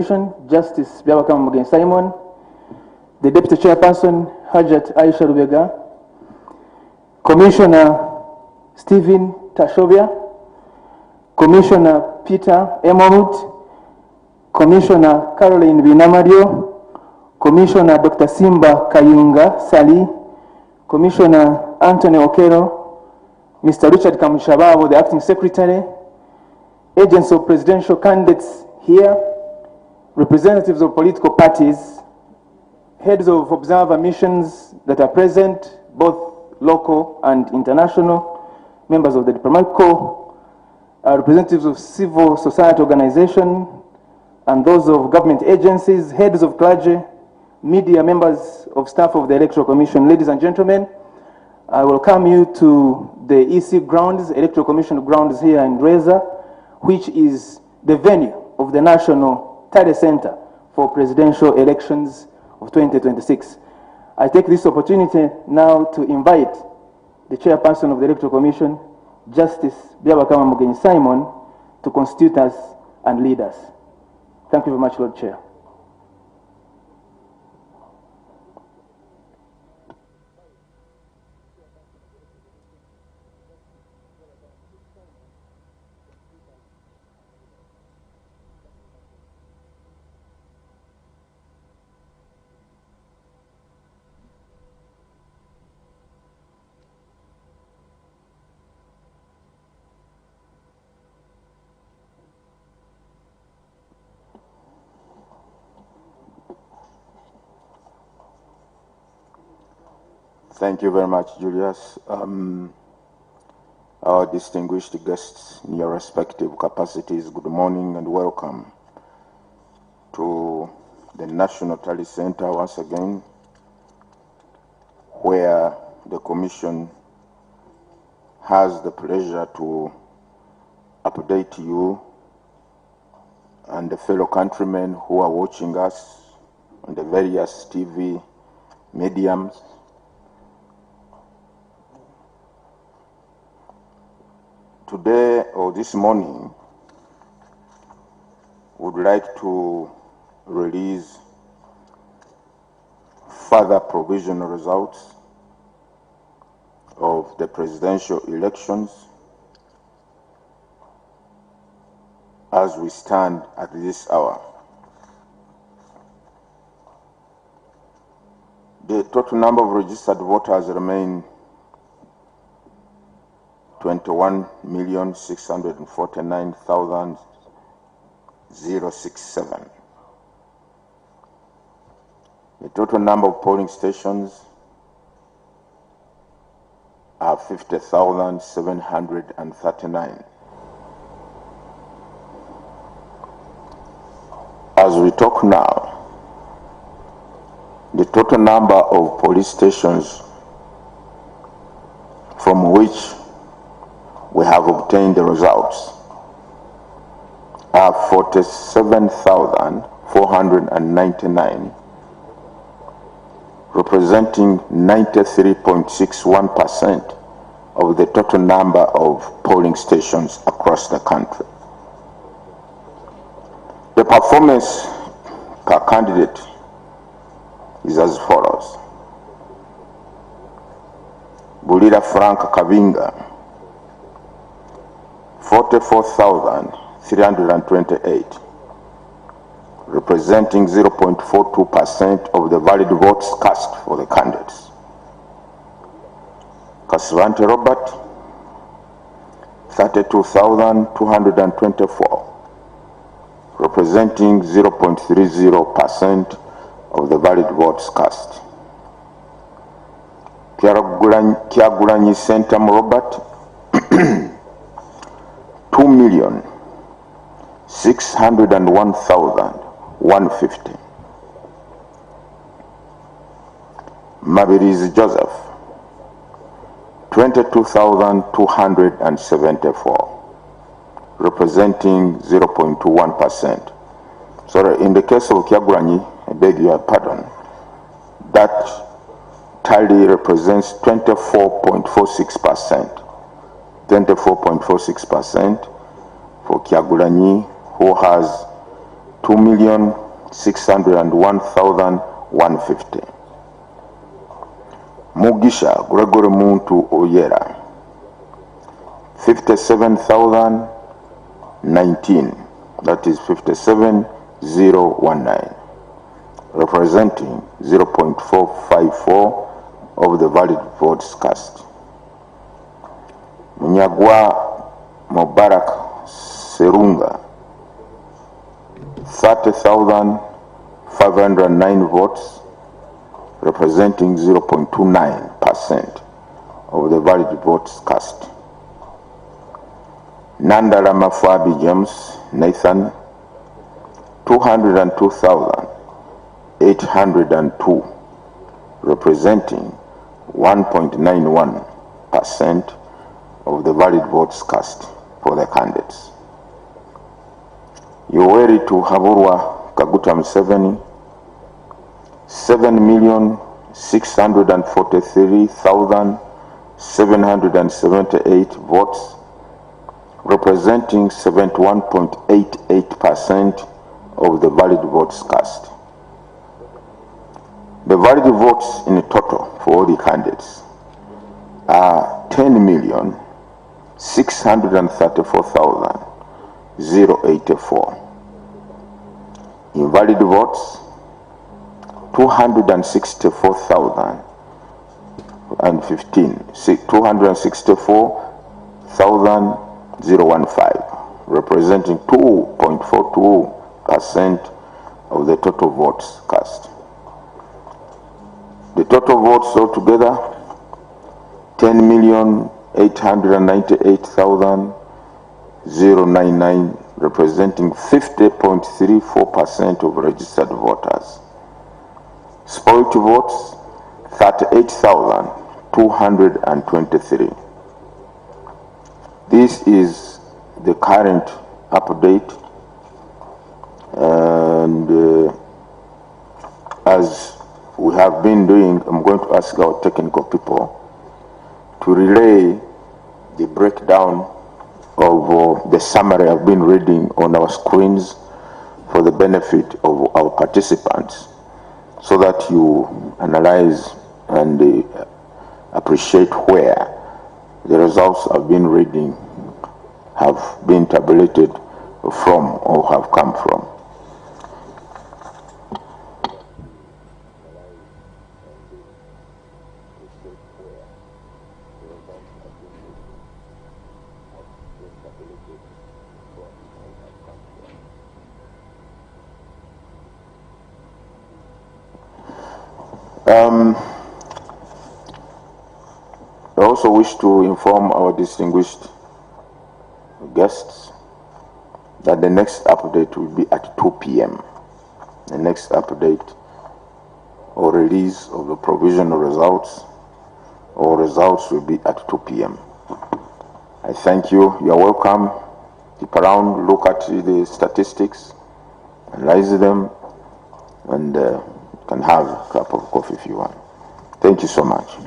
Justice Byabakama Mugenyi Simon, the Deputy Chairperson Hajat Aisha Rubega, Commissioner Stephen Tashovia, Commissioner Peter Emomut, Commissioner Caroline Binamario, Commissioner Dr. Simba Kayunga Sali, Commissioner Anthony Okero, Mr. Richard Kamushababo, the Acting Secretary, agents of presidential candidates here, representatives of political parties, heads of observer missions that are present, both local and international, members of the diplomatic corps, representatives of civil society organizations, and those of government agencies, heads of clergy, media, members of staff of the Electoral Commission. Ladies and gentlemen, I welcome you to the EC grounds, Electoral Commission grounds here in Reza, which is the venue of the National Tally Center for presidential elections of 2026. I take this opportunity now to invite the chairperson of the Electoral Commission, Justice Byabakama Mugenyi Simon, to constitute us and lead us. Thank you very much, Lord Chair. Thank you very much, Julius. Our distinguished guests in your respective capacities, good morning and welcome to the National Tally Center once again, where the Commission has the pleasure to update you and the fellow countrymen who are watching us on the various TV mediums. Today or this morning, would like to release further provisional results of the presidential elections as we stand at this hour. The total number of registered voters remain 21,649,067. The total number of polling stations are 50,739. As we talk now, the total number of police stations from which we have obtained the results are 47,499, representing 93.61% of the total number of polling stations across the country. The performance per candidate is as follows. Bulira Frank Kabinga, 44,328, representing 0.42% of the valid votes cast for the candidates. Kasvante Robert, 32,224, representing 0.30% of the valid votes cast. Kyagulanyi Sentam Robert, 2,601,150. Mabirizi Joseph, 22,274, representing 0.21%. Sorry, in the case of Kyagulanyi, I beg your pardon, that tally represents 24.46%. 24.46% for Kyagulanyi, who has 2,601,150. Mugisha Gregory Muntu Oyera, 57,019, that is 57,019, representing 0.454 of the valid votes cast. Munyagwa Mubarak Serunga, 30,509 votes, representing 0.29% of the valid votes cast. Nandala Mafabi James Nathan, 202,802, representing 1.91% of the valid votes cast for the candidates. Yoweri Haburwa Kaguta Museveni, 7,643,778 votes, representing 71.88% of the valid votes cast. The valid votes in total for all the candidates are 10,634,084. Invalid votes 264,015, 264,015, representing 2.42% of the total votes cast. The total votes altogether 10,898,099, representing 50.34% of registered voters. Spoiled votes 38,223. This is the current update, and as we have been doing, I'm going to ask our technical people to relay the breakdown of the summary I've been reading on our screens for the benefit of our participants, so that you analyze and appreciate where the results I've been reading have been tabulated from or have come from. I also wish to inform our distinguished guests that the next update will be at 2 p.m. The next update or release of the provisional results or results will be at 2 p.m. I thank you. You are welcome. Keep around, look at the statistics, analyze them, and you can have a cup of coffee if you want. Thank you so much.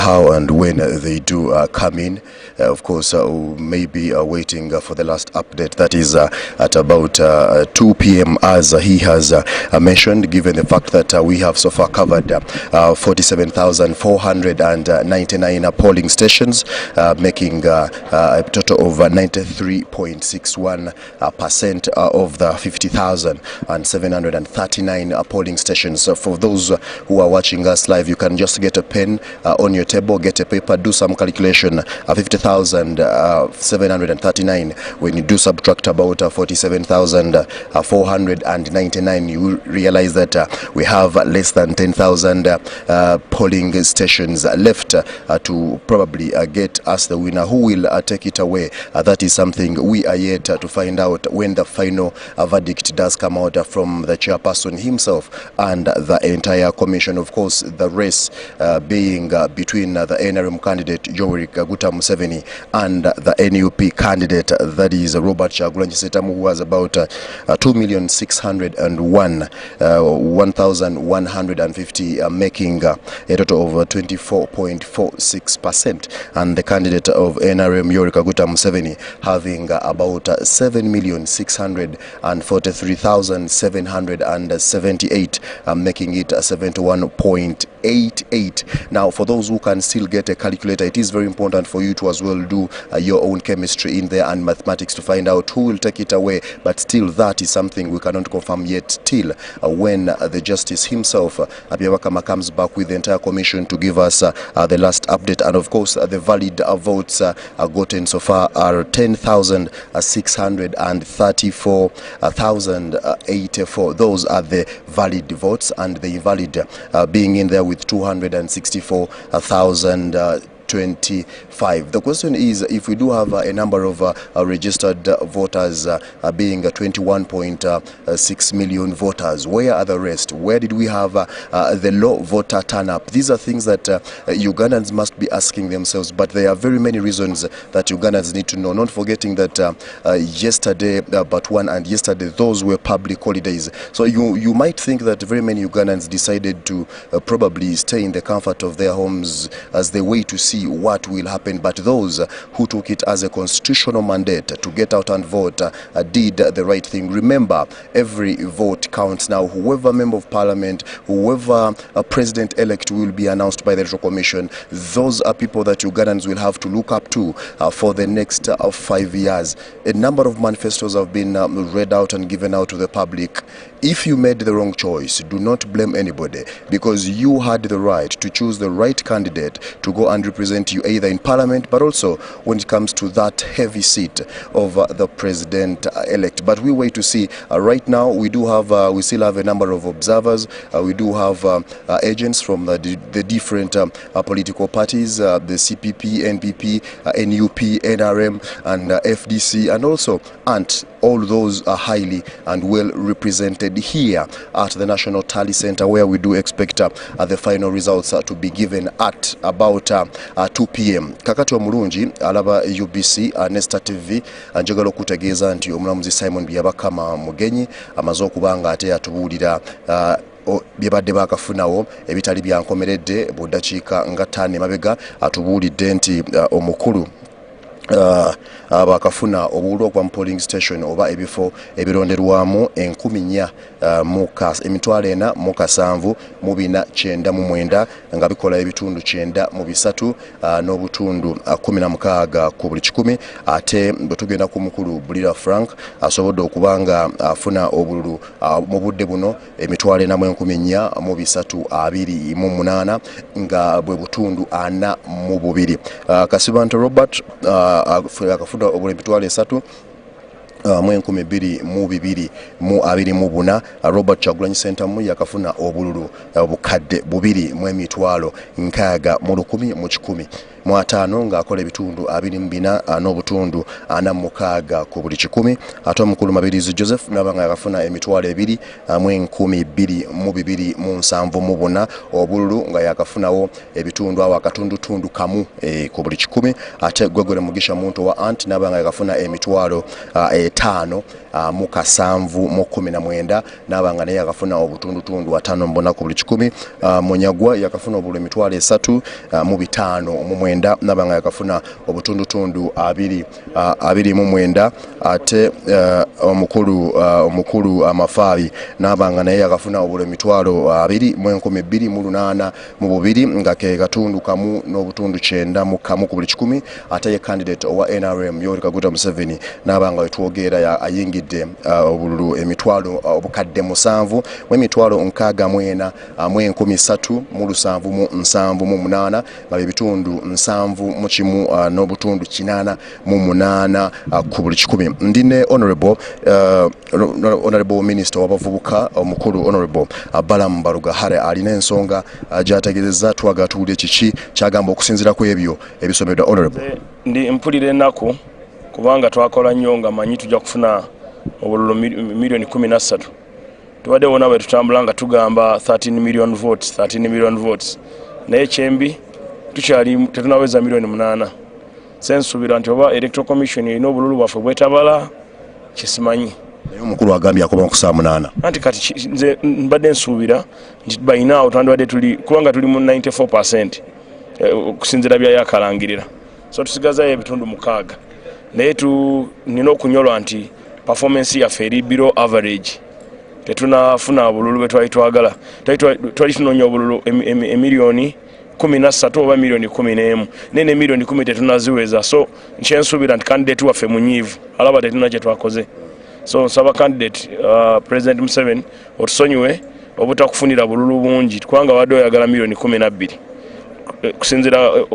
how and when they do come in. Of course, maybe waiting for the last update, that is at about 2 p.m. as he has mentioned, given the fact that we have so far covered 47,499 polling stations, making a total of 93.61% of the 50,739 polling stations. So for those who are watching us live, you can just get a pen on your table, get a paper, do some calculation. 50,739, when you do subtract about 47,499, you realize that we have less than 10,000 polling stations left to probably get us the winner. Who will take it away? That is something we are yet to find out when the final verdict does come out from the chairperson himself and the entire commission. Of course, the race being between the NRM candidate Yoweri Museveni and the NUP candidate, that is Robert Kyagulanyi, who has about 2,601,150, making a total of 24.46%, and the candidate of NRM Yoweri Museveni having about 7,643,778, making it 71.88. Now, for those who can still get a calculator, it is very important for you to as well do your own chemistry in there and mathematics to find out who will take it away. But still, that is something we cannot confirm yet till when the justice himself, Abiyabakama, comes back with the entire commission to give us the last update. And of course, the valid votes gotten so far are 10,634,084. Those are the valid votes, and the invalid being in there with 264,025. The question is, if we do have a number of registered voters being 21.6 million voters, where are the rest? Where did we have the low voter turn up? These are things that Ugandans must be asking themselves, but there are very many reasons that Ugandans need to know, not forgetting that yesterday, but one and yesterday, those were public holidays. So you might think that very many Ugandans decided to probably stay in the comfort of their homes as they wait to see what will happen, but those who took it as a constitutional mandate to get out and vote did the right thing. Remember, every vote counts. Now, whoever member of parliament, whoever president-elect will be announced by the Electoral Commission, those are people that Ugandans will have to look up to for the next 5 years. A number of manifestos have been read out and given out to the public. If you made the wrong choice, do not blame anybody, because you had the right to choose the right candidate to go and represent you either in parliament, but also when it comes to that heavy seat of the president-elect. But we wait to see. Right now, we do have, we still have a number of observers. We do have agents from the different political parties, the CPP, NPP, NUP, NRM, and FDC, and also ANT. All those are highly and well represented here at the National Tally Center, where we do expect the final results to be given at about 2 p.m. Kakati omulungi alaba UBC Nesta TV njagala okutegeeza nti omulamuzi Simon Byabakama mugenyi amaze okubanga ate atubuulira byebadde bakafunawo ebitali byankomeredde buddakiika nga 5 mabega. Atubuulidde nti omukulu bakafuna obululu okwa polling station oba ebifo ebironderwamu 1,447 nga bikola ebitundu 9 n'obutundu 16 ku buli 100. Ate bwe tugenda ku mukulu Bulira Frank asobodde okubanga afuna obululu mu budde buno 4,328 nga bwe butundu 42. Kasibante Robert akafuna obululu 3 mu 2024. Robert Kyagulanyi Ssentamu yakafuna obululu obukadde 2,600 mu 1,000. mu 5 ng'akola ebitundu 24 n'obutundu 46 ku buli 100 ate omukulu Mabirizi Joseph naba nga yakafuna emitwalo 2,122,274 obululu nga yakafunawo ebitundu awo akatundutundu kamu ku buli 100 ate Gwegwere Mugisha Muntu wa Ant naba nga yakafuna emitwalo 5,719 naba nga naye yakafuna obutundutundu 5 mbona ku buli 100 Munyagwa yakafuna obululu emitwalo 3,509 naba nga yakafuna obutundutundu 2,29 ate omukulu Amafaabi naba nga naye yakafuna obululu emitwalo 2,208 mu bubiri nga ke katundu kamu n'obutundu 9 mu kamu ku buli 100 ate ye candidate owa NRM Yoweri Kaguta Museveni naba nga wetwogera ayingidde obululu emitwalo obukadde 7 mu emitwalo 64 mu 13,778 nga ebitundu 7 n'obutundu 88 ku buli 100 ndine honorable minister w'abavubuka omukulu honorable Balaam Barugahare alina ensonga gy'ategeezezza twagatuulire kiki kyagamba okusinziira ku ebyo ebisomeddwa honorable. Ndi mpulira ennaku kubanga twakola nnyo nga manyi tujja kufuna obululu milioni 13 tubadde wona bwe tutambula nga tugamba 13 million votes naye kyembi tukyali tetunaweza milioni 8 sensuubira nti oba electoral commission erina obululu bwaffe bwetabala kisimanyi naye omukulu agambye akoba ku 8 anti kati nze mbadde nsuubira nti bayinaawo twandibadde tuli kubanga tuli mu 94% okusinziira byayakalangirira so tusigazayo ebitundu 6 naye nina okunyolwa nti performance yaffe eri below average tetunafuna bululu bwe twali twagala twali tunoonya obululu emiliyoni 13 oba miliyoni 11 nene miliyoni 10 tetunaziweza so nkyensuubira nti candidate waffe munyiivu alaba tetuna kye twakoze so nsaba candidate President Museveni otusonyiwe obutakufunira bululu bungi kubanga wadde oyagala miliyoni 12 kusinziira